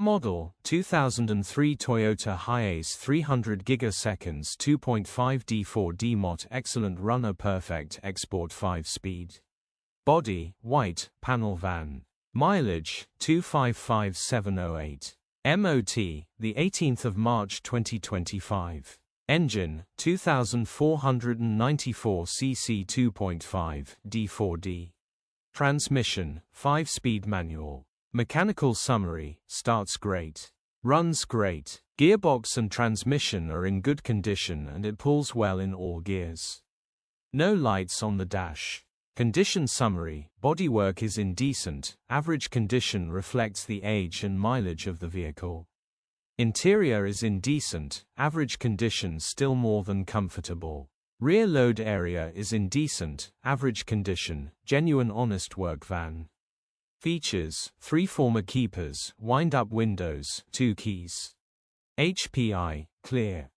Model, 2003 Toyota Hiace 300 gigaseconds 2.5 D4D Motd. Excellent runner, perfect export, 5-speed. Body, white, panel van. Mileage, 255,708. MOT, the 18th of March 2025. Engine, 2494 cc 2.5 D4D. Transmission, 5-speed manual. Mechanical summary, starts great. Runs great. Gearbox and transmission are in good condition and it pulls well in all gears. No lights on the dash. Condition summary, bodywork is in decent, average condition, reflects the age and mileage of the vehicle. Interior is in decent, average condition, still more than comfortable. Rear load area is in decent, average condition, genuine honest work van. Features, 3 former keepers, wind-up windows, 2 keys. HPI, clear.